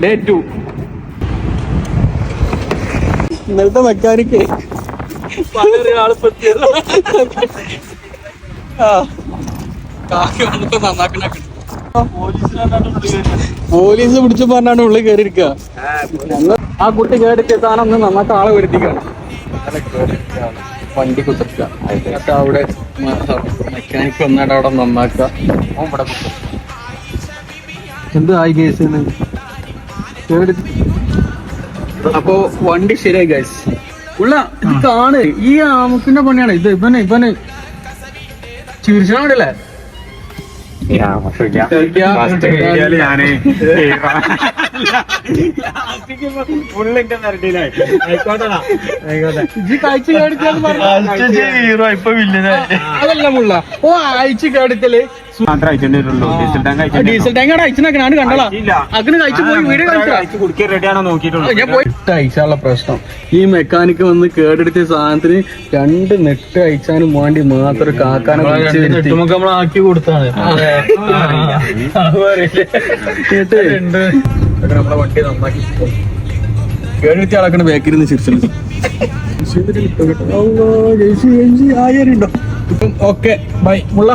Day 2. ഇന്നലത്തെ mechanic police പിടിച്ചു പറഞ്ഞാണ് ഉള്ളിൽ കയറിയിരിക്കുക. ആ കുട്ടി കേടിച്ച സാധനം ഒന്ന് നന്നാക്കാൻ ആളെ വരുത്തിക്കാണ്. വണ്ടി കുത്തിക്കുക, എന്നിട്ട് അവിടെ മെക്കാനിക്ക് വന്നിട്ട് അവിടെ നന്നാക്കുക. ഇവിടെ എന്ത് ആയി കേസ് അപ്പൊ വണ്ടി ശരിയായി ഗൈസ്. ഉള്ള ഇത് കാണ്, ഈ ആമുക്കിന്റെ പണിയാണ് ഇത്. ഇവന് ചിരിച്ചാണല്ലേ അതല്ല മുള്ള ഓ അയച്ചു കേടിക്കല് ഡീസൽ ടാങ്ക് അയച്ചിനാണ് കണ്ടല്ലോ. അങ്ങനെ കഴിച്ചു പോയി വീഡിയോ ഞാൻ പോയി അയച്ചാനുള്ള പ്രശ്നം. ഈ മെക്കാനിക്ക് വന്ന് കേടെടുത്ത സാധനത്തിന് 2 നെട്ട് അയച്ചാനും വേണ്ടി മാത്രം കാക്കാനെ നമ്മളാക്കി കൊടുത്താണ്. നമ്മളെ വണ്ടി നന്നാക്കി കേടെടുത്തി അളക്കണ ബേക്കറിന്ന് ചിരിച്ചു. ആയാലുണ്ടോ? ഇപ്പം ഓക്കെ ബൈ മുള്ള.